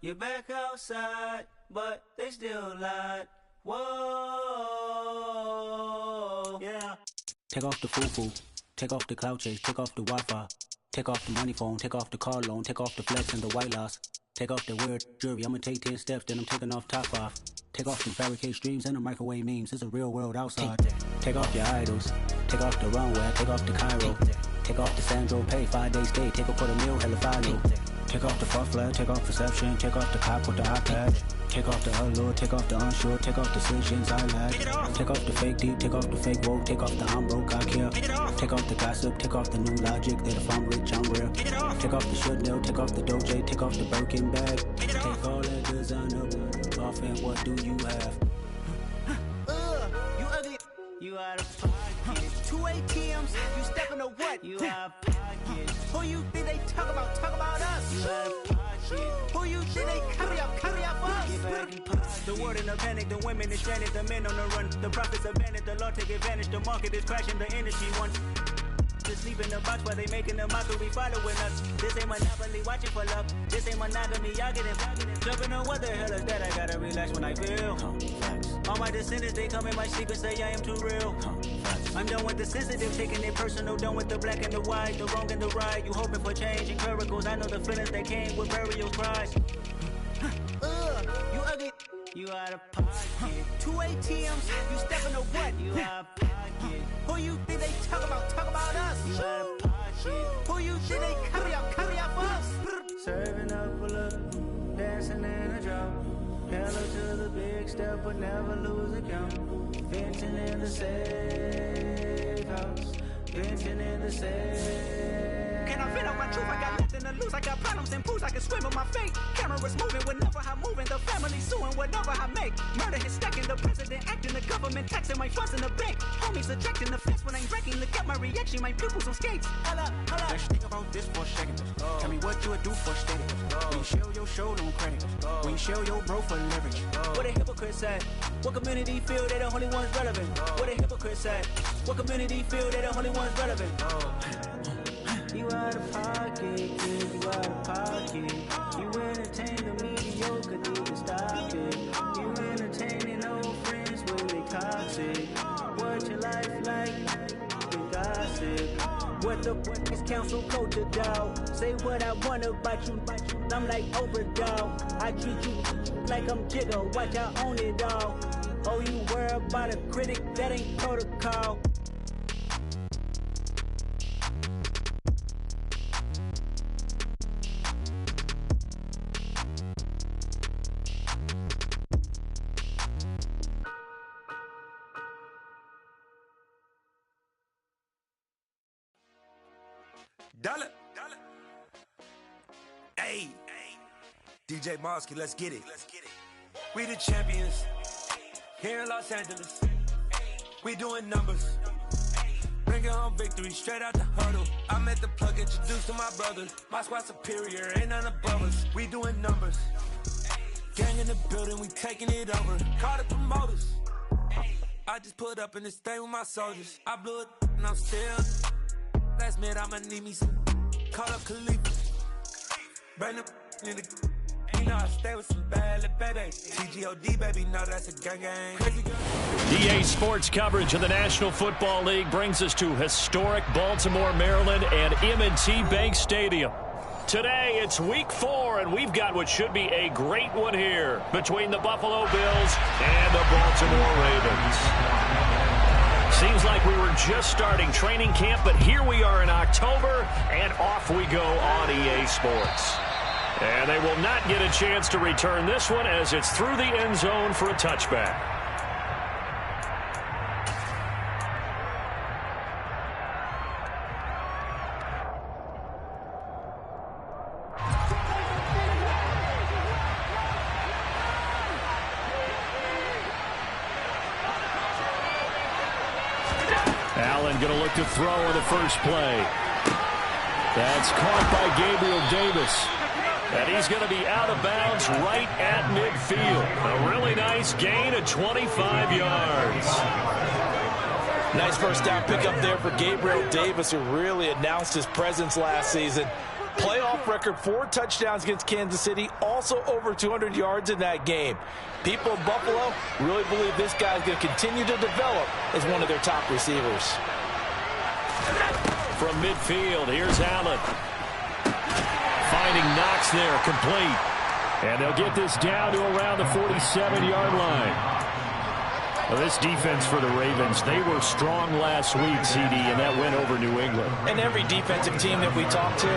You're back outside, but they still lied. Whoa, yeah. Take off the foo-foo, take off the cloud chase, take off the Wi-Fi, take off the money phone, take off the car loan, take off the flex and the white loss, take off the weird jewelry. I'ma take 10 steps, then I'm taking off top off. Take off the fabricate streams and the microwave memes. It's a real world outside. Take off your idols, take off the runway, take off the Cairo, take off the Sandro pay, 5-day stay, take a quarter meal, hella final. Take off the far flag, take off perception, take off the cop with the iPad. Take off the allure, take off the unsure, take off decisions I lack. Take off the fake deep, take off the fake woke, take off the I'm broke, I care. Take off the gossip, take off the new logic that if I'm rich, I'm real. Take off the should know, take off the doje, take off the Birkin bag. Take all that designer off and what do you have? You ugly. You out of pocket. 2 ATMs, you stepping or what? You out of pocket. Who you think they talk about us? You out of pocket. Who you think they carry up for us? The world in a panic, the women is stranded, the men on the run. The profits abandoned, the law take advantage, the market is crashing, the industry wants to sleep in the box while they making a mockery following us. This ain't monopoly, watching for love. This ain't monogamy, y'all getting jumping on what the hell is that? I gotta relax when I feel. All my descendants, they come in my sleep and say I am too real. I'm done with the sensitive, taking it personal, done with the black and the white, the wrong and the right. You hoping for change and miracles, I know the feelings that came with burial cries. You ugly. You out of pocket. 2 ATMs, you stepping or what? You out of pocket. Who you think they talk about us? You out of pocket. Who you think they carry up for us? Serving up for love, dancing in a drought. Hello to the big step, but never lose a count. Venting in the safe house. Venting in the safe. Can I vent out my truth? I got nothing to lose. I got problems and pools. I can swim in my fate. Cameras moving whenever I'm moving. The family suing whatever I make. Murder is stacking. The president acting. The government taxing my funds in the bank. Homies ejecting the fence when I'm breaking. Look at my reaction. My pupils on skates. Hold up. Let's think about this for a second. Tell me what you would do for steady. When you show your show, no credit. When you show your bro for leverage. What a hypocrite said. What community feel they the only ones relevant? What a hypocrite said. What community feel they the only ones relevant? You out of pocket, kid, you out of pocket. You entertain the mediocre, need to stop it. You entertaining old friends when they toxic. What your life like? You gossip. What the fuck is council culture, dog? Say what I want about you. I'm like Oprah, dog. I treat you like I'm Jigga. Watch I own it all. Oh, you worry about a critic? That ain't protocol. Dollar. Hey, DJ Mosky, let's get it. We the champions here in Los Angeles. We doing numbers. Bringing home victory straight out the huddle. I'm at the plug, introduced to my brothers. My squad superior, ain't none above us. We doing numbers. Gang in the building, we taking it over. Call the promoters. I just put up in this thing with my soldiers. I blew it and I'm still. Last minute, I'ma need me some. Call up Khalifa. Bring them in the. You know I stay with some bad little baby. TGOD, baby, no, that's a gang gang. Crazy girl. EA Sports coverage of the National Football League brings us to historic Baltimore, Maryland, and M&T Bank Stadium. Today, it's Week 4, and we've got what should be a great one here between the Buffalo Bills and the Baltimore Ravens. Seems like we were just starting training camp, but here we are in October, and off we go on EA Sports. And they will not get a chance to return this one as it's through the end zone for a touchback. Allen going to look to throw on the first play. That's caught by Gabriel Davis. And he's going to be out of bounds right at midfield. A really nice gain of 25 yards. Nice first down pickup there for Gabriel Davis, who really announced his presence last season. Playoff record, 4 touchdowns against Kansas City, also over 200 yards in that game. People in Buffalo really believe this guy's going to continue to develop as one of their top receivers. From midfield, here's Allen. Finding Knox there, complete. And they'll get this down to around the 47-yard line. Well, this defense for the Ravens, they were strong last week, CD, and that went over New England. And every defensive team that we talk to,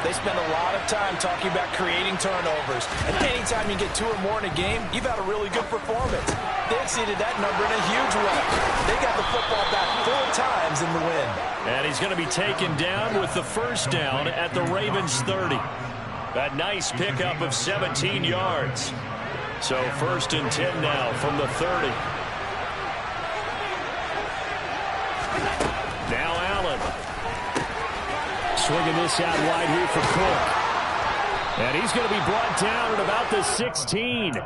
they spend a lot of time talking about creating turnovers. And anytime you get 2 or more in a game, you've had a really good performance. They exceeded that number in a huge way. They got the football back 4 times in the win. And he's going to be taken down with the first down at the Ravens 30. A nice pickup of 17 yards. So 1st and 10 now from the 30. Now Allen. Swinging this out wide here for Cook. And he's going to be brought down at about the 16.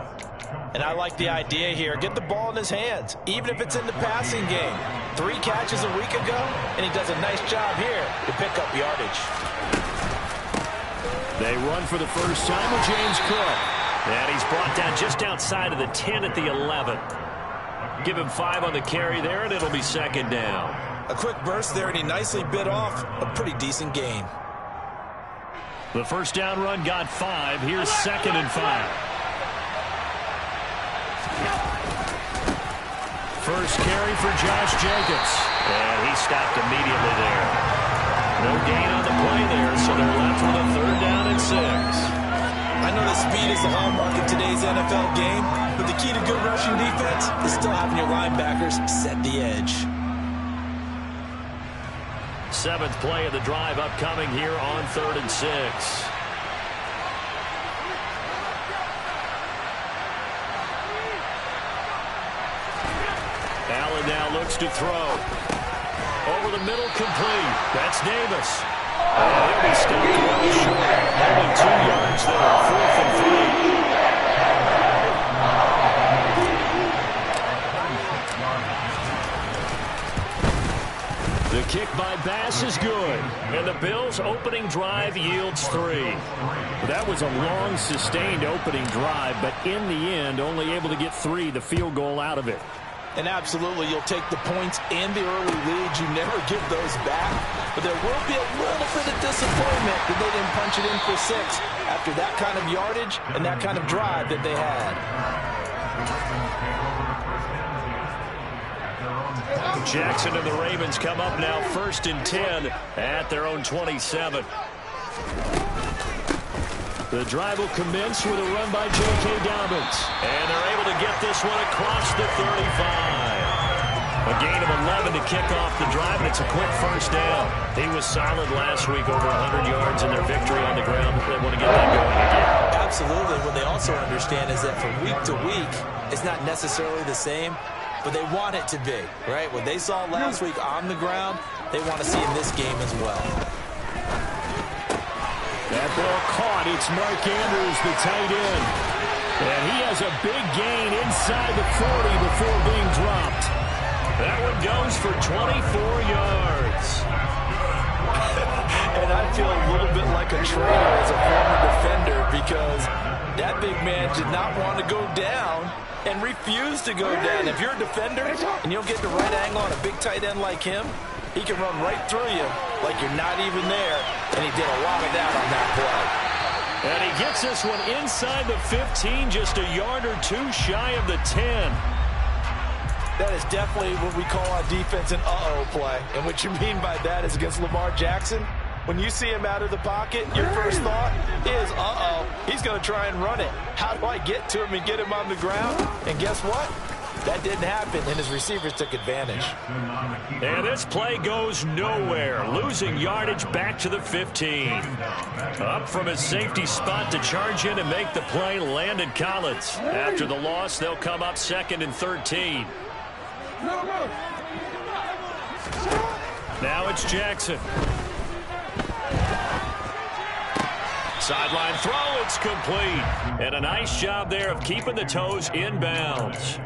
And I like the idea here. Get the ball in his hands, even if it's in the passing game. 3 catches a week ago, and he does a nice job here to pick up yardage. They run for the first time with James Cook. And he's brought down just outside of the 10 at the 11. Give him 5 on the carry there, and it'll be 2nd down. A quick burst there, and he nicely bit off a pretty decent gain. The first down run got 5. Here's 2nd and 5. First carry for Josh Jacobs. And he stopped immediately there. No gain on the play there, so they're left with a 3rd down and 6. I know that speed is the hallmark of today's NFL game, but the key to good rushing defense is still having your linebackers set the edge. 7th play of the drive upcoming here on 3rd and 6. Allen now looks to throw. Over the middle, complete. That's Davis. And he'll be stopped well short. Only 2 yards there, 4th and 3. The kick by Bass is good. And the Bills' opening drive yields 3. That was a long, sustained opening drive, but in the end, only able to get 3, the field goal out of it. And absolutely, you'll take the points and the early leads. You never give those back. But there will be a little bit of disappointment that they didn't punch it in for 6 after that kind of yardage and that kind of drive that they had. Jackson and the Ravens come up now 1st and 10 at their own 27. The drive will commence with a run by J.K. Dobbins. And they're able to get this one across the 35. A gain of 11 to kick off the drive, and it's a quick first down. He was solid last week, over 100 yards in their victory on the ground. They want to get that going again. Absolutely. What they also understand is that from week to week, it's not necessarily the same, but they want it to be, right? What they saw last week on the ground, they want to see in this game as well. That ball caught. It's Mark Andrews, the tight end. And he has a big gain inside the 40 before being dropped. That one goes for 24 yards. And I feel a little bit like a traitor as a former defender because that big man did not want to go down and refused to go down. If you're a defender and you'll get the right angle on a big tight end like him, he can run right through you like you're not even there, and he did a lot of that on that play. And he gets this one inside the 15, just a yard or 2 shy of the 10. That is definitely what we call on defense an uh-oh play. And what you mean by that is against Lamar Jackson, when you see him out of the pocket, your first thought is, uh-oh, he's going to try and run it. How do I get to him and get him on the ground? And guess what? That didn't happen, and his receivers took advantage. And this play goes nowhere, losing yardage back to the 15. Up from his safety spot to charge in and make the play, Landon Collins. After the loss, they'll come up 2nd and 13. Now it's Jackson. Sideline throw, it's complete. And a nice job there of keeping the toes inbounds.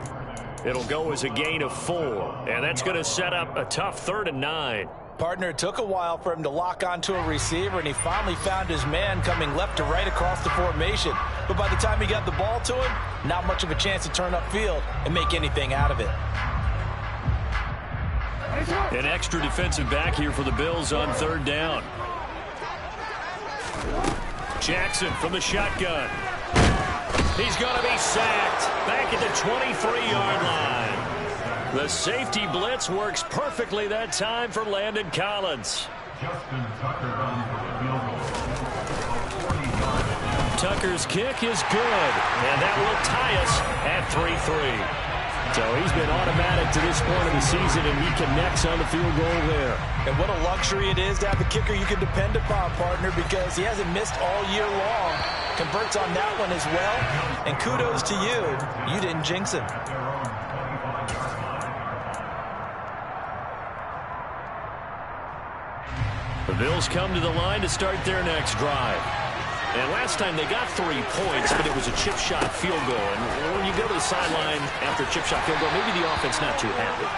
It'll go as a gain of 4, and that's going to set up a tough 3rd and 9. Partner, it took a while for him to lock onto a receiver, and he finally found his man coming left to right across the formation. But by the time he got the ball to him, not much of a chance to turn upfield and make anything out of it. An extra defensive back here for the Bills on 3rd down. Jackson from the shotgun. He's going to be sacked back at the 23-yard line. The safety blitz works perfectly that time for Landon Collins. Tucker's kick is good, and that will tie us at 3-3. So he's been automatic to this point of the season, and he connects on the field goal there. And what a luxury it is to have a kicker you can depend upon, partner, because he hasn't missed all year long. Converts on that one as well. And kudos to you. You didn't jinx him. The Bills come to the line to start their next drive. And last time they got 3 points, but it was a chip shot field goal. And when you go to the sideline after a chip shot field goal, maybe the offense not too happy.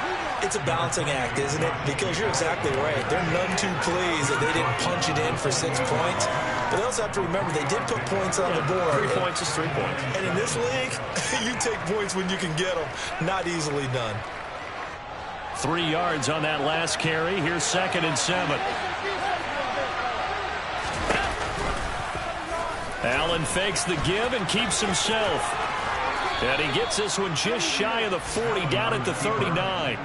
It's a balancing act, isn't it? Because you're exactly right. They're none too pleased that they didn't punch it in for 6 points. But they also have to remember they did put points on the board. 3 points is 3 points. And in this league, you take points when you can get them. Not easily done. 3 yards on that last carry. Here's 2nd and 7. Allen fakes the give and keeps himself. And he gets this one just shy of the 40, down at the 39.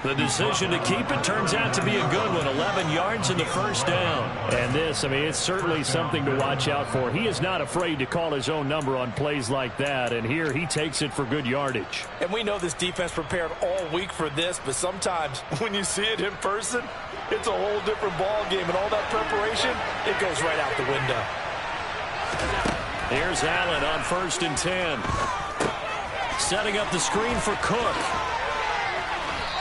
The decision to keep it turns out to be a good one. 11 yards in the 1st down. And this, I mean, it's certainly something to watch out for. He is not afraid to call his own number on plays like that. And here he takes it for good yardage. And we know this defense prepared all week for this, but sometimes when you see it in person, it's a whole different ball game. And all that preparation, it goes right out the window. Here's Allen on 1st and 10. Setting up the screen for Cook.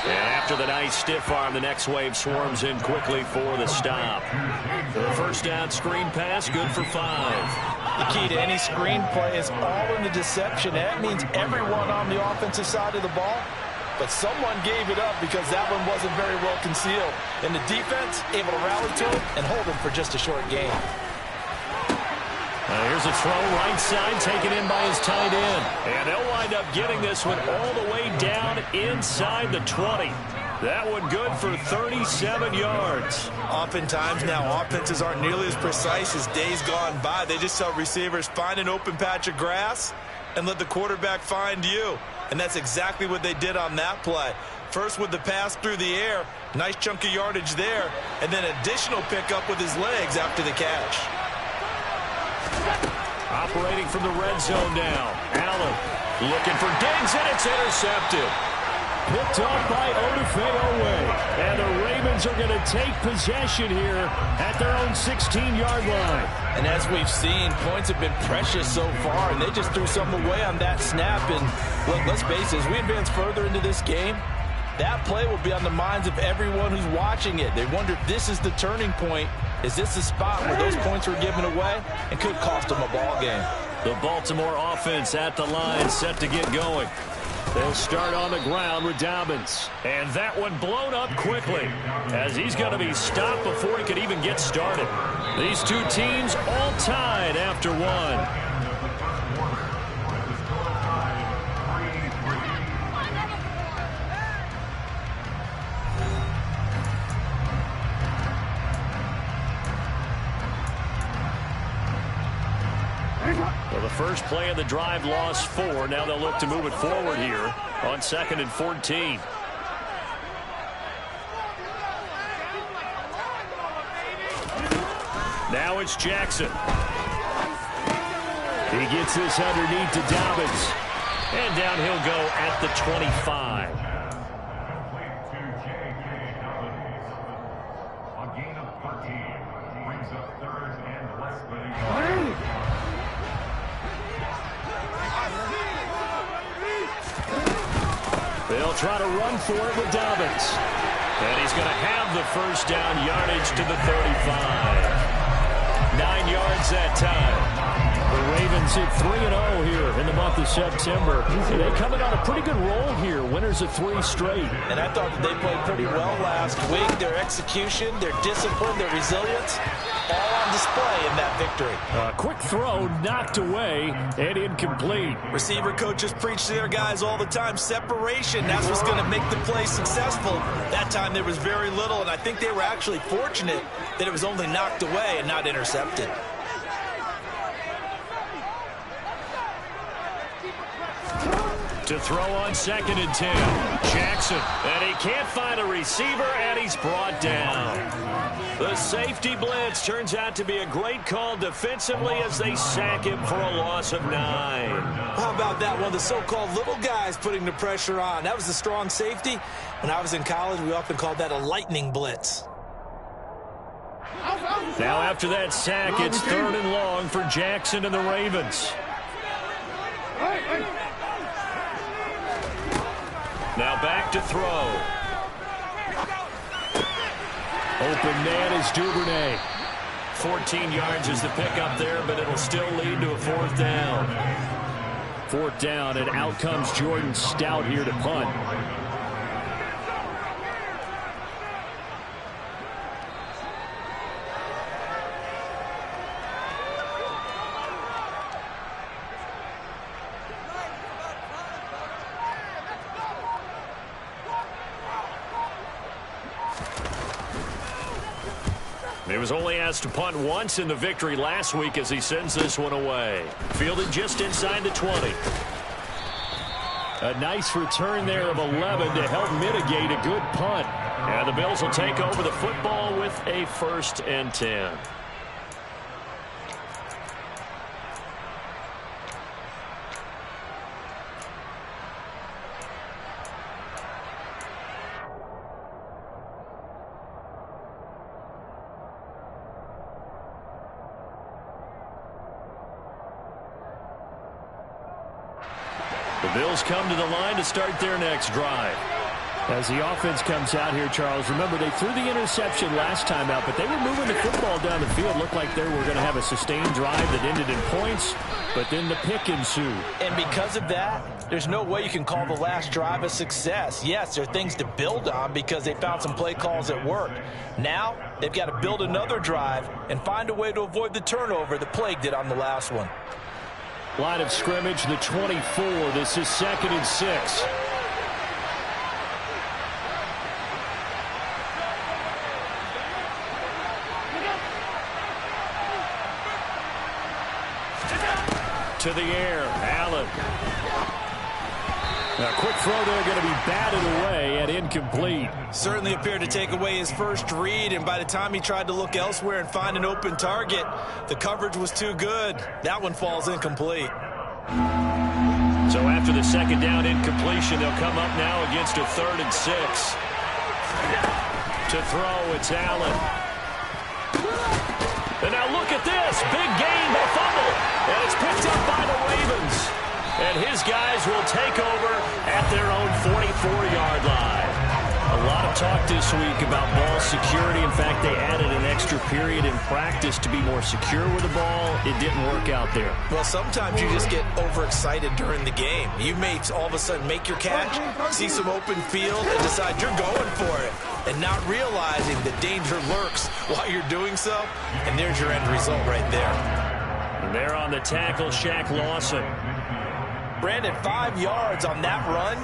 And after the nice stiff arm, the next wave swarms in quickly for the stop. The 1st down screen pass, good for 5. The key to any screen play is all in the deception. That means everyone on the offensive side of the ball. But someone gave it up because that one wasn't very well concealed. And the defense able to rally to him and hold him for just a short game. Here's a throw right side taken in by his tight end. And they'll wind up getting this one all the way down inside the 20. That one good for 37 yards. Oftentimes now offenses aren't nearly as precise as days gone by. They just tell receivers, find an open patch of grass and let the quarterback find you. And that's exactly what they did on that play. First with the pass through the air, nice chunk of yardage there, and then additional pickup with his legs after the catch. Operating from the red zone now. Allen looking for Diggs, and it's intercepted. Picked off by Odefeoway. And the Ravens are going to take possession here at their own 16-yard line. And as we've seen, points have been precious so far, and they just threw something away on that snap. And look, let's face it, as we advance further into this game, that play will be on the minds of everyone who's watching it. They wonder if this is the turning point. Is this the spot where those points were given away and could cost them a ball game? The Baltimore offense at the line, set to get going. They'll start on the ground with Dobbins. And that one blown up quickly as he's going to be stopped before he could even get started. These two teams all tied after one. Well, the first play of the drive lost 4. Now they'll look to move it forward here on 2nd and 14. Now it's Jackson. He gets this underneath to Dobbins. And down he'll go at the 25. They'll try to run for it with Dobbins. And he's going to have the first down yardage to the 35. 9 yards that time. The Ravens hit 3-0 here in the month month of September. And they come in on a pretty good roll here, winners of 3 straight. And I thought that they played pretty well last week. Their execution, their discipline, their resilience, all on display in that victory. A quick throw knocked away and incomplete. Receiver coaches preach to their guys all the time. Separation, that's what's going to make the play successful. That time there was very little, and I think they were actually fortunate that it was only knocked away and not intercepted. To throw on 2nd and 10. Jackson, and he can't find a receiver, and he's brought down. The safety blitz turns out to be a great call defensively as they sack him for a loss of 9. How about that one? The so-called little guys putting the pressure on. That was a strong safety. When I was in college, we often called that a lightning blitz. Now after that sack, it's 3rd and long for Jackson and the Ravens. Now back to throw. Open man is Duvernay. 14 yards is the pickup there, but it'll still lead to a 4th down. 4th down, and out comes Jordan Stout here to punt. He was only asked to punt once in the victory last week as he sends this one away. Fielded just inside the 20. A nice return there of 11 to help mitigate a good punt. And the Bills will take over the football with a 1st and 10. The Bills come to the line to start their next drive. As the offense comes out here, Charles, remember they threw the interception last time out, but they were moving the football down the field. Looked like they were going to have a sustained drive that ended in points, but then the pick ensued. And because of that, there's no way you can call the last drive a success. Yes, there are things to build on because they found some play calls that worked. Now, they've got to build another drive and find a way to avoid the turnover that plagued it on the last one. Line of scrimmage, the 24. This is 2nd and 6. To the air, Allen. A quick throw there, going to be batted away and incomplete. Certainly appeared to take away his first read, and by the time he tried to look elsewhere and find an open target, the coverage was too good. That one falls incomplete. So after the 2nd down incompletion, they'll come up now against a 3rd and 6. To throw, it's Allen. And now look at this. Big gain, but fumble. And it's picked up by the Ravens. And his guys will take over at their own 44-yard line. A lot of talk this week about ball security. In fact, they added an extra period in practice to be more secure with the ball. It didn't work out there. Well, sometimes you just get overexcited during the game. You may all of a sudden make your catch, see some open field, and decide you're going for it, and not realizing that danger lurks while you're doing so. And there's your end result right there. And there on the tackle, Shaq Lawson. Brandon, 5 yards on that run.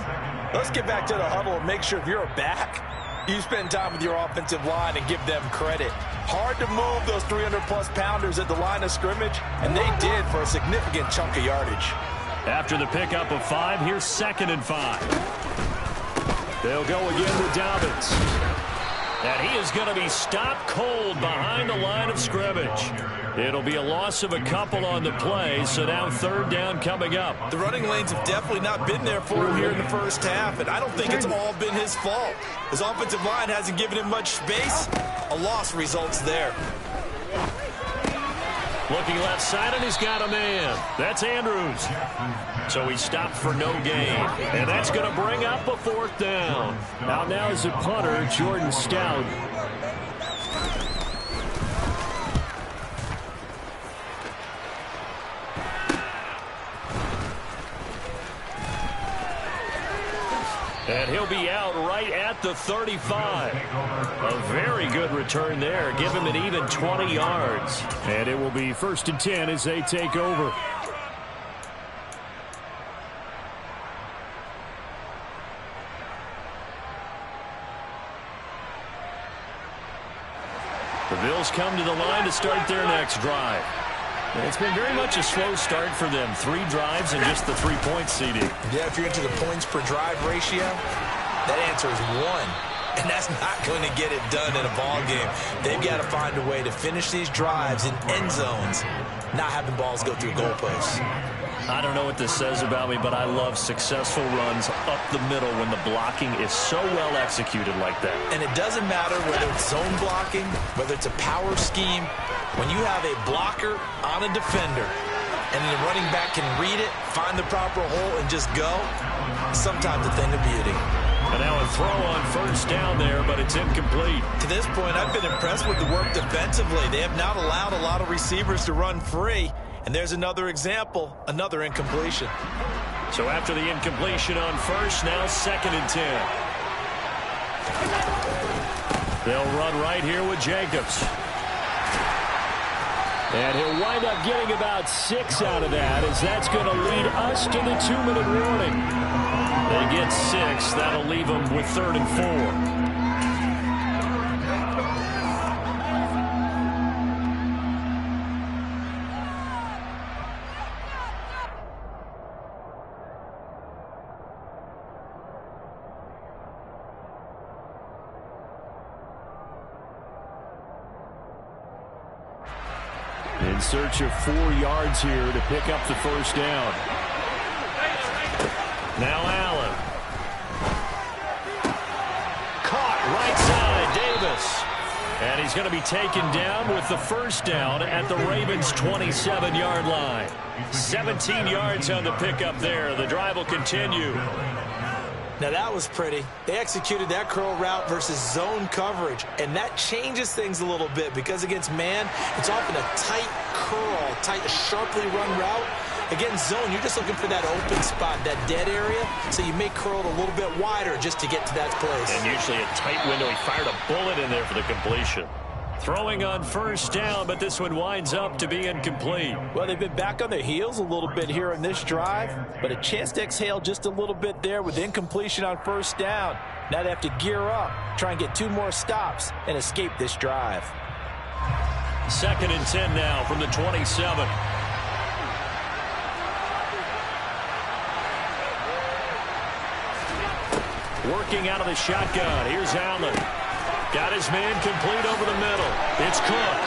Let's get back to the huddle and make sure if you're a back, you spend time with your offensive line and give them credit. Hard to move those 300-plus pounders at the line of scrimmage, and they did for a significant chunk of yardage. After the pickup of 5, here's 2nd and 5. They'll go again with Dobbins. And he is going to be stopped cold behind the line of scrimmage. It'll be a loss of a couple on the play, so now 3rd down coming up. The running lanes have definitely not been there for him here in the first half, and I don't think it's all been his fault. His offensive line hasn't given him much space. A loss results there. Looking left side, and he's got a man. That's Andrews. So he stopped for no gain. And that's going to bring up a 4th down. Now is the punter, Jordan Stout. And he'll be out right at the 35. A very good return there. Give him an even 20 yards. And it will be 1st and 10 as they take over. The Bills come to the line to start their next drive. It's been very much a slow start for them. 3 drives and just the 3 points, CD. Yeah, if you're into the points per drive ratio, that answer is 1. And that's not going to get it done in a ball game. They've got to find a way to finish these drives in end zones, not having balls go through goalposts. I don't know what this says about me, but I love successful runs up the middle when the blocking is so well executed like that. And it doesn't matter whether it's zone blocking, whether it's a power scheme. When you have a blocker on a defender and the running back can read it, find the proper hole, and just go, sometimes a thing of beauty. And now a throw on 1st down there, but it's incomplete. To this point, I've been impressed with the work defensively. They have not allowed a lot of receivers to run free. And there's another example, another incompletion. So after the incompletion on 1st, now 2nd and 10. They'll run right here with Jacobs. And he'll wind up getting about 6 out of that, as that's going to lead us to the 2-minute warning. They get 6. That'll leave them with 3rd and 4. In search of 4 yards here to pick up the 1st down. Now Allen. Caught right side, Davis. And he's going to be taken down with the 1st down at the Ravens' 27-yard line. 17 yards on the pickup there. The drive will continue. Now that was pretty. They executed that curl route versus zone coverage, and that changes things a little bit because against man, it's often a tight curl, tight, sharply run route. Against zone, you're just looking for that open spot, that dead area, so you may curl it a little bit wider just to get to that place. And usually a tight window. He fired a bullet in there for the completion. Throwing on 1st down, but this one winds up to be incomplete. Well, they've been back on their heels a little bit here in this drive, but a chance to exhale just a little bit there with incompletion on 1st down. Now they have to gear up, try and get 2 more stops, and escape this drive. 2nd and 10 now from the 27. Working out of the shotgun. Here's Allen. Got his man complete over the middle. It's Cook.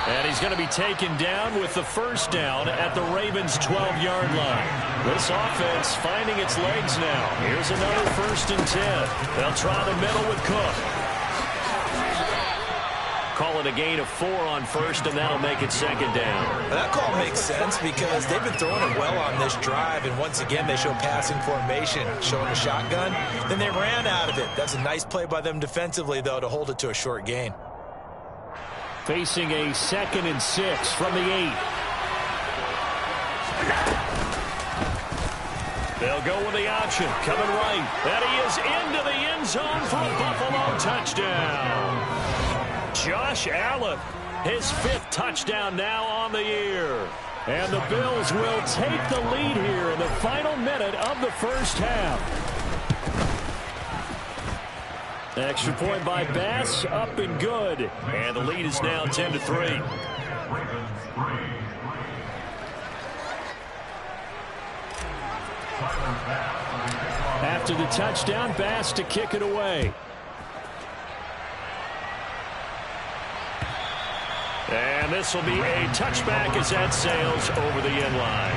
And he's going to be taken down with the 1st down at the Ravens' 12-yard line. This offense finding its legs now. Here's another 1st and 10. They'll try the middle with Cook. Call it a gain of 4 on 1st, and that'll make it 2nd down. That call makes sense because they've been throwing it well on this drive, and once again they show passing formation, showing the shotgun. Then they ran out of it. That's a nice play by them defensively, though, to hold it to a short gain. Facing a 2nd and 6 from the 8. They'll go with the option, coming right. And he is into the end zone for a Buffalo touchdown. Josh Allen, his 5th touchdown now on the year. And the Bills will take the lead here in the final minute of the 1st half. Extra point by Bass, up and good. And the lead is now 10-3. After the touchdown, Bass to kick it away. And this will be a touchback as that sails over the end line.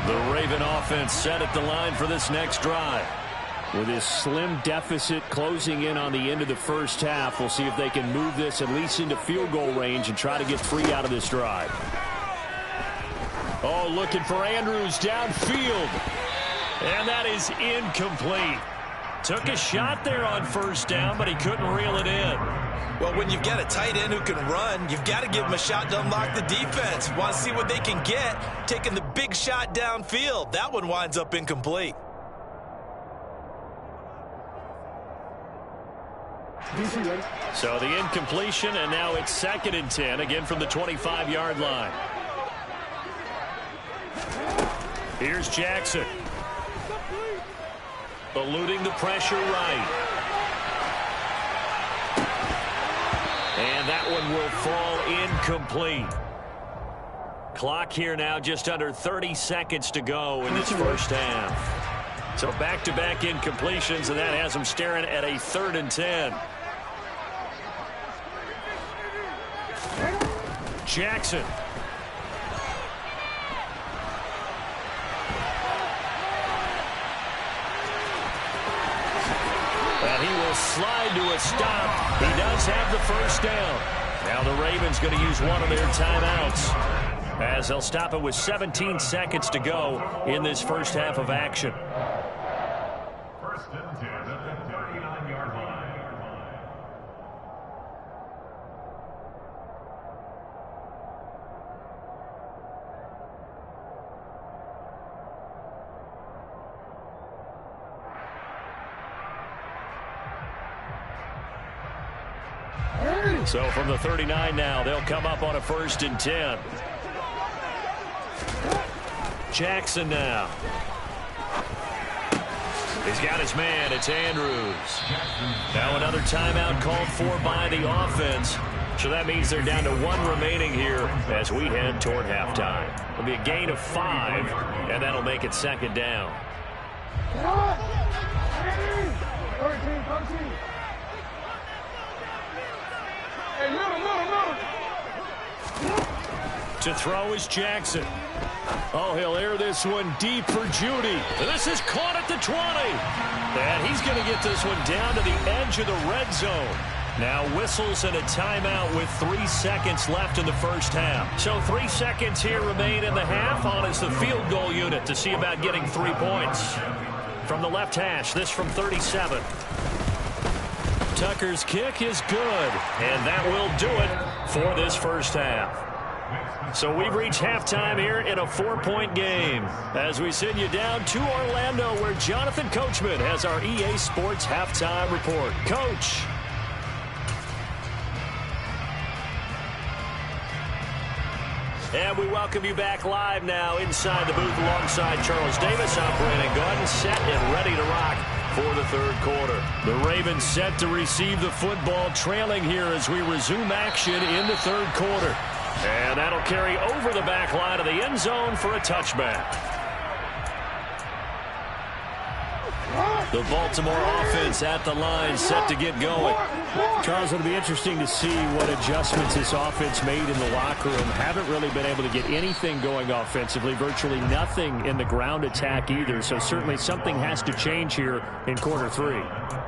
The Raven offense set at the line for this next drive. With this slim deficit closing in on the end of the 1st half, we'll see if they can move this at least into field goal range and try to get 3 out of this drive. Oh, looking for Andrews downfield. And that is incomplete. Took a shot there on 1st down, but he couldn't reel it in. Well, when you've got a tight end who can run, you've got to give him a shot to unlock the defense. Want to see what they can get, taking the big shot downfield. That one winds up incomplete. So the incompletion, and now it's 2nd and 10, again from the 25-yard line. Here's Jackson. Eluding the pressure right. And that one will fall incomplete. Clock here now just under 30 seconds to go in this first half. So back-to-back incompletions, and that has them staring at a 3rd and 10. Jackson. And he will slide to a stop. He does have the first down. Now the Ravens going to use one of their timeouts, as they'll stop it with 17 seconds to go in this first half of action. First and 10 at the 39-yard line. So from the 39 now, they'll come up on a 1st and 10. Jackson now. He's got his man. It's Andrews. Now another timeout called for by the offense. So that means they're down to 1 remaining here as we head toward halftime. It'll be a gain of 5, and that'll make it 2nd down. To throw is Jackson. Oh, he'll air this one deep for Judy. This is caught at the 20. And he's going to get this one down to the edge of the red zone. Now whistles and a timeout with 3 seconds left in the first half. So 3 seconds here remain in the half. On is the field goal unit to see about getting 3 points. From the left hash, this from 37. Tucker's kick is good, and that will do it for this first half. So we've reached halftime here in a 4-point game as we send you down to Orlando, where Jonathan Coachman has our EA Sports halftime report. Coach. And we welcome you back live now inside the booth alongside Charles Davis. I'm Brandon Gordon, set and ready to rock for the 3rd quarter. The Ravens set to receive the football, trailing here as we resume action in the 3rd quarter. And that'll carry over the back line of the end zone for a touchback. The Baltimore offense at the line, set to get going. Charles, it'll be interesting to see what adjustments this offense made in the locker room. Haven't really been able to get anything going offensively, virtually nothing in the ground attack either. So certainly something has to change here in quarter 3.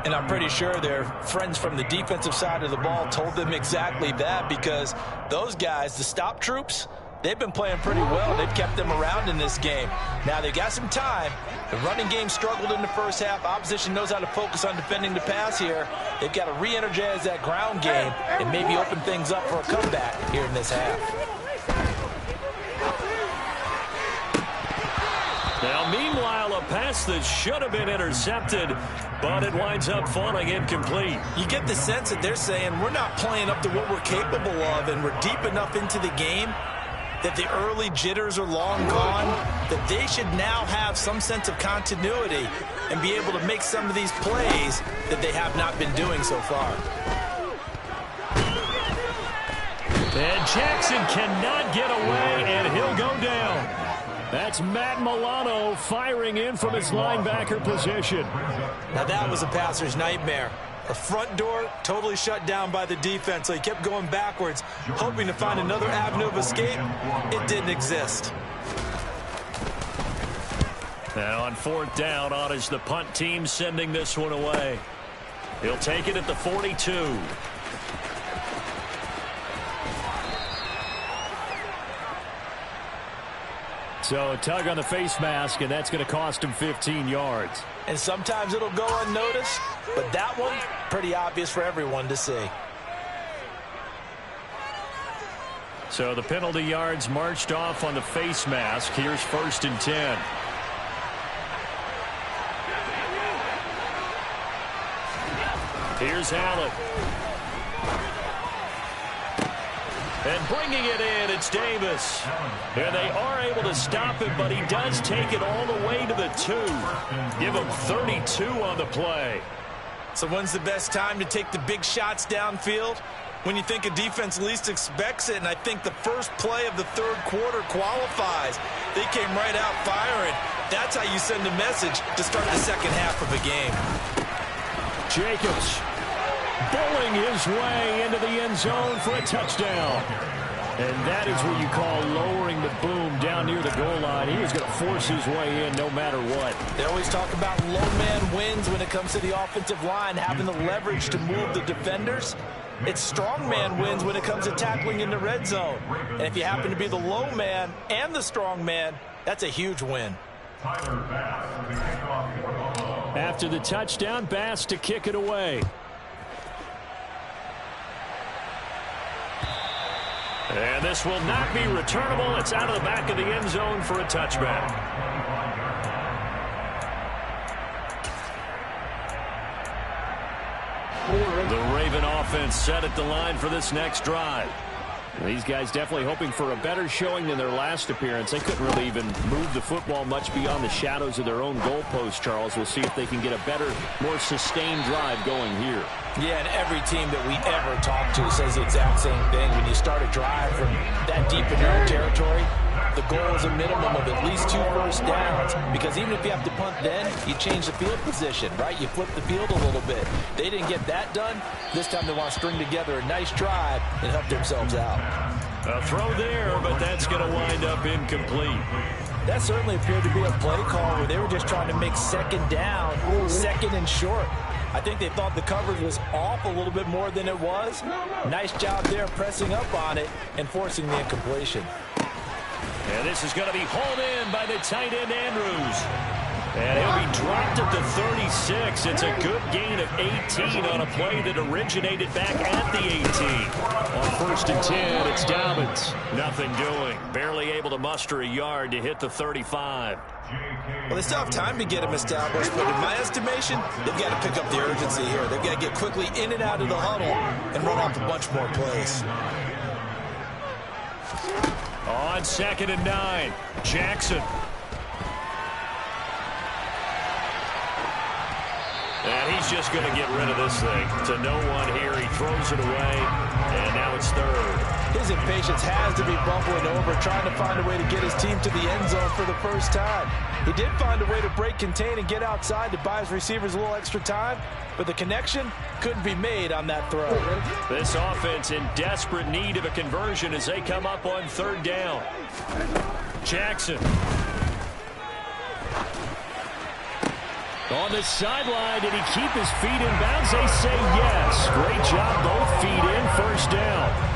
And I'm pretty sure their friends from the defensive side of the ball told them exactly that, because those guys, the stop troops, they've been playing pretty well. They've kept them around in this game. Now they've got some time. The running game struggled in the first half. Opposition knows how to focus on defending the pass here. They've got to re-energize that ground game and maybe open things up for a comeback here in this half. Now, meanwhile, a pass that should have been intercepted, but it winds up falling incomplete. You get the sense that they're saying we're not playing up to what we're capable of, and we're deep enough into the game that the early jitters are long gone, that they should now have some sense of continuity and be able to make some of these plays that they have not been doing so far. And Jackson cannot get away, and he'll go down. That's Matt Milano firing in from his linebacker position. Now that was a passer's nightmare. The front door totally shut down by the defense, so he kept going backwards, hoping to find another avenue of escape. It didn't exist. Now on 4th down, on is the punt team sending this one away. He'll take it at the 42. So a tug on the face mask, and that's going to cost him 15 yards. And sometimes it'll go unnoticed, but that one, pretty obvious for everyone to see. So the penalty yards marched off on the face mask. Here's 1st and 10. Here's Allen. And bringing it in, it's Davis. And they are able to stop him, but he does take it all the way to the 2. Give him 32 on the play. So when's the best time to take the big shots downfield? When you think a defense least expects it, and I think the first play of the 3rd quarter qualifies. They came right out firing. That's how you send a message to start the second half of a game. Jacobs bowling his way into the end zone for a touchdown. And that is what you call lowering the boom down near the goal line. He is going to force his way in no matter what. They always talk about low man wins when it comes to the offensive line, having the leverage to move the defenders. It's strong man wins when it comes to tackling in the red zone. And if you happen to be the low man and the strong man, that's a huge win. After the touchdown, Bass to kick it away. And this will not be returnable. It's out of the back of the end zone for a touchback. The Raven offense set at the line for this next drive. These guys definitely hoping for a better showing than their last appearance. They couldn't really even move the football much beyond the shadows of their own goalpost, Charles. We'll see if they can get a better, more sustained drive going here. Yeah, and every team that we ever talk to says the exact same thing. When you start a drive from that deep in your own territory, the goal is a minimum of at least 2 first downs, because even if you have to punt then, you change the field position, right? You flip the field a little bit. They didn't get that done. This time they want to string together a nice drive and help themselves out. A throw there, but that's going to wind up incomplete. That certainly appeared to be a play call where they were just trying to make second down, second and short. I think they thought the coverage was off a little bit more than it was. Nice job there pressing up on it and forcing the incompletion. And this is going to be hauled in by the tight end, Andrews. And he'll be dropped at the 36. It's a good gain of 18 on a play that originated back at the 18. On 1st and 10, it's Dobbins. Nothing doing. Barely able to muster a yard to hit the 35. Well, they still have time to get him established, but in my estimation, they've got to pick up the urgency here. They've got to get quickly in and out of the huddle and run off a bunch more plays. On 2nd and 9, Jackson. And he's just going to get rid of this thing to no one here. He throws it away, and now it's 3rd. His impatience has to be bubbling over, trying to find a way to get his team to the end zone for the first time. He did find a way to break contain and get outside to buy his receivers a little extra time, but the connection couldn't be made on that throw. This offense in desperate need of a conversion as they come up on 3rd down. Jackson. On the sideline, did he keep his feet in bounds? They say yes. Great job, both feet in, 1st down.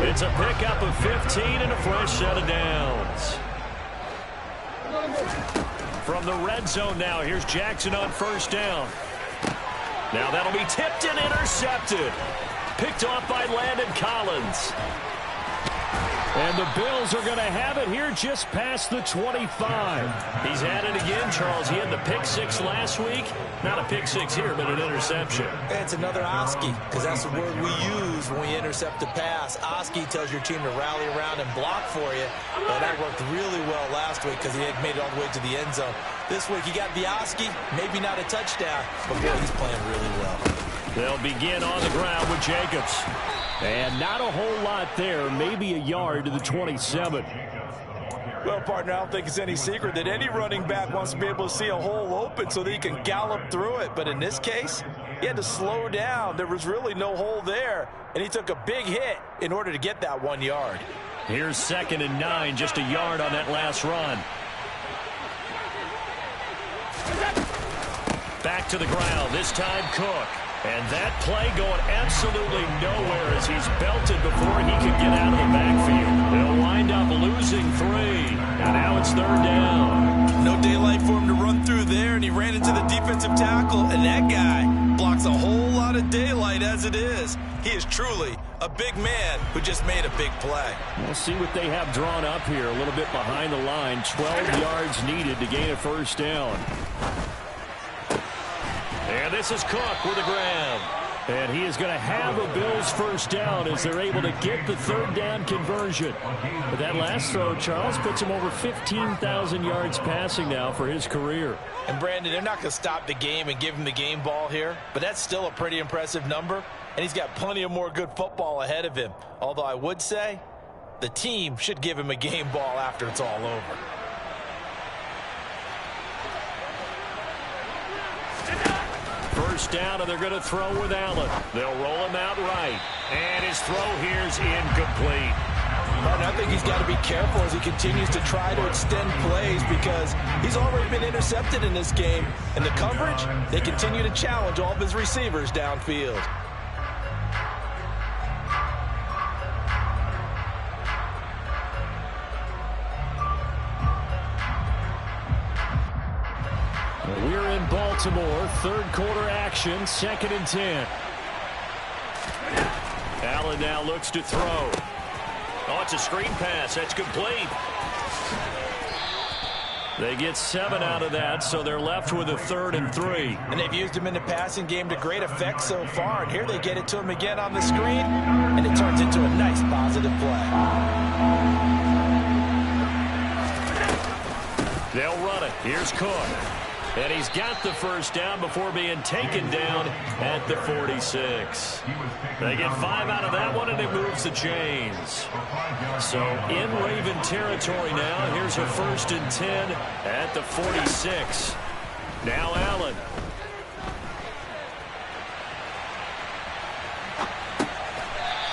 It's a pickup of 15 and a fresh set of downs. From the red zone now, here's Jackson on 1st down. Now that'll be tipped and intercepted. Picked off by Landon Collins. And the Bills are going to have it here just past the 25. He's at it again, Charles. He had the pick 6 last week. Not a pick 6 here, but an interception. It's another Oski, because that's the word we use when we intercept a pass. Oski tells your team to rally around and block for you. Well, that worked really well last week because he had made it all the way to the end zone. This week he got the Oski, maybe not a touchdown, but boy, he's playing really well. They'll begin on the ground with Jacobs. And not a whole lot there, maybe a yard to the 27. Well, partner, I don't think it's any secret that any running back wants to be able to see a hole open so that he can gallop through it. But in this case, he had to slow down. There was really no hole there, and he took a big hit in order to get that 1 yard. Here's 2nd and 9, just a yard on that last run. Back to the ground, this time Cook. And that play going absolutely nowhere as he's belted before he could get out of the backfield. They'll wind up losing 3. And now it's 3rd down. No daylight for him to run through there, and he ran into the defensive tackle, and that guy blocks a whole lot of daylight as it is. He is truly A big man who just made a big play. We'll see what they have drawn up here. A little bit behind the line. 12 yards needed to gain a first down. And this is Cook with a grab. And he is going to have a Bills first down as they're able to get the third down conversion. But that last throw, Charles, puts him over 15,000 yards passing now for his career. And Brandon, they're not going to stop the game and give him the game ball here, but that's still a pretty impressive number, and he's got plenty of more good football ahead of him. Although I would say the team should give him a game ball after it's all over. First down, and they're going to throw with Allen. They'll roll him out right. And his throw here's incomplete. Martin, I think he's got to be careful as he continues to try to extend plays because he's already been intercepted in this game. And the coverage, they continue to challenge all of his receivers downfield. We're in Baltimore, third quarter action, 2nd and 10. Allen now looks to throw. Oh, it's a screen pass. That's complete. They get 7 out of that, so they're left with a 3rd and 3. And they've used him in the passing game to great effect so far. And here they get it to him again on the screen, and it turns into a nice positive play. They'll run it. Here's Cook. And he's got the first down before being taken down at the 46. They get 5 out of that one, and it moves the chains. So in Raven territory now. Here's a 1st and 10 at the 46. Now Allen.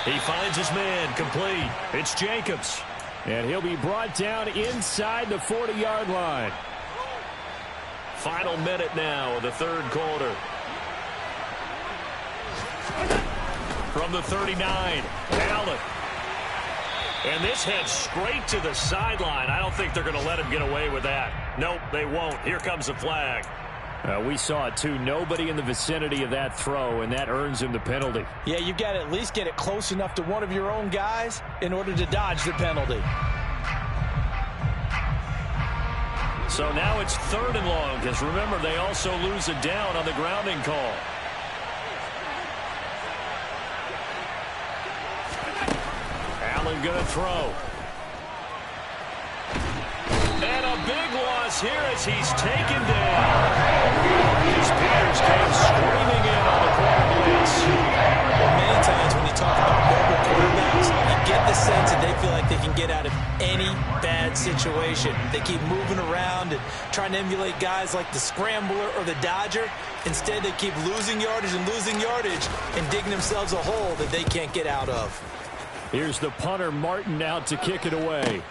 He finds his man complete. It's Jacobs. And he'll be brought down inside the 40-yard line. Final minute now of the third quarter. From the 39, Allen. And this heads straight to the sideline. I don't think they're going to let him get away with that. Nope, they won't. Here comes the flag. We saw it, too. Nobody in the vicinity of that throw, and that earns him the penalty. Yeah, you've got to at least get it close enough to one of your own guys in order to dodge the penalty. So now it's 3rd and long, because remember, they also lose a down on the grounding call. Allen going to throw. And a big loss here as he's taken down. Marcus Peters came screaming in on the corner blitz. Many times when you talk about mobile quarterbacks, you get the sense that they feel like they can get out of any bad situation. They keep moving around and trying to emulate guys like the Scrambler or the Dodger. Instead, they keep losing yardage and digging themselves a hole that they can't get out of. Here's the punter, Martin, out to kick it away.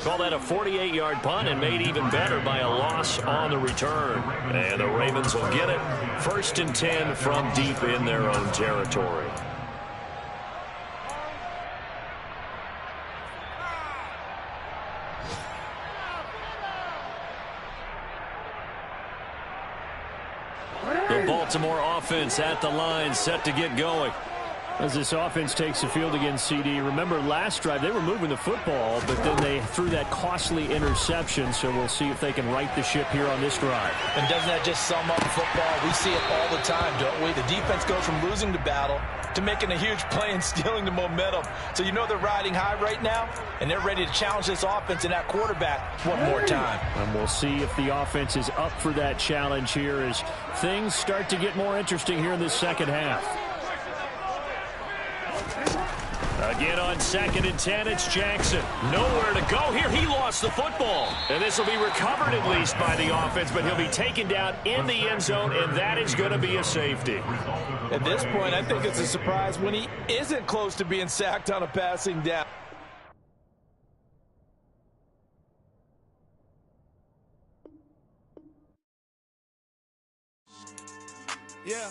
Call that a 48-yard punt and made even better by a loss on the return. And the Ravens will get it. 1st and 10 from deep in their own territory. The Baltimore offense at the line, set to get going. As this offense takes the field against CD, remember last drive they were moving the football, but then they threw that costly interception, so we'll see if they can right the ship here on this drive. And doesn't that just sum up football? We see it all the time, don't we? The defense goes from losing the battle to making a huge play and stealing the momentum. So you know they're riding high right now, and they're ready to challenge this offense and that quarterback one more time. And we'll see if the offense is up for that challenge here as things start to get more interesting here in this second half. Again on 2nd and 10, it's Jackson. Nowhere to go here. He lost the football. And this will be recovered at least by the offense, but he'll be taken down in the end zone, and that is going to be a safety. At this point, I think it's a surprise when he isn't close to being sacked on a passing down. Yeah.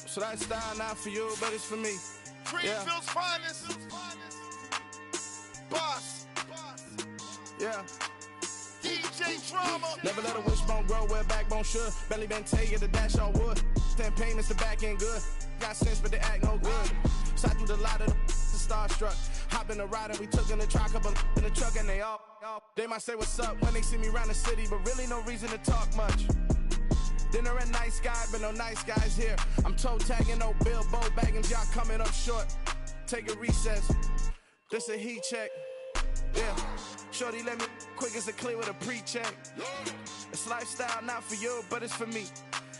So that style not for you, but it's for me. Greenfield's finest. Boss. Yeah. DJ Drama. Never let a wishbone grow where backbone should. Belly been tell you the dash all wood. 10 payments, the back end good. Got sense, but the act no good. side through the lot of the starstruck. Hop in the ride and we took in the truck up in the truck and they might say what's up when they see me around the city, but really no reason to talk much. Dinner at Nice Guy, but no nice guys here. I'm toe tagging, no Bilbo bagging, y'all coming up short. Take a recess. This a heat check. Yeah. Shorty let me quick as a clear with a pre-check. It's lifestyle not for you, but it's for me.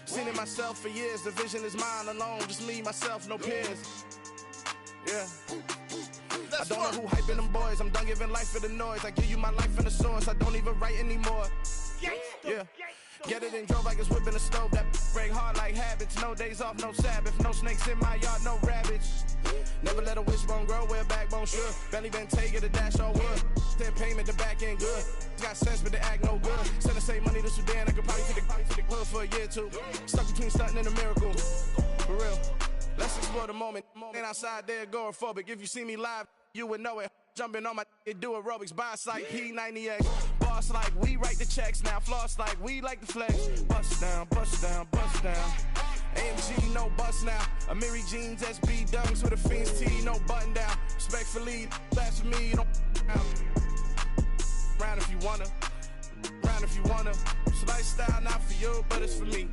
Seen it myself for years. The vision is mine alone. Just me, myself, no peers. Yeah. I don't know who hyping them boys. I'm done giving life for the noise. I give you my life in the source. I don't even write anymore. Yeah. Get it and drove like it's whipping a stove. That break hard like habits. No days off, no Sabbath. No snakes in my yard, no rabbits. Never let a wishbone grow where a backbone should. Belly been take it, a dash on wood. Then payment, the back end good. Got sense, but the act no good. Send the same money to Sudan. I could probably take the hood for a year or two. Stuck between stunting and a miracle. For real. Let's explore the moment. Ain't outside there agoraphobic. If you see me live, you would know it. Jumping on my do aerobics. Boss like P90X. Boss like we write the checks now. Floss like we like the flex. Bust down, bust down, bust down. AMG, no bust now. Amiri jeans, SB dunks with a Fiends T, no button down. Respectfully, that's for me, you don't round if you wanna. Round if you wanna. It's lifestyle not for you, but it's for me.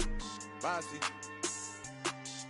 Bossy.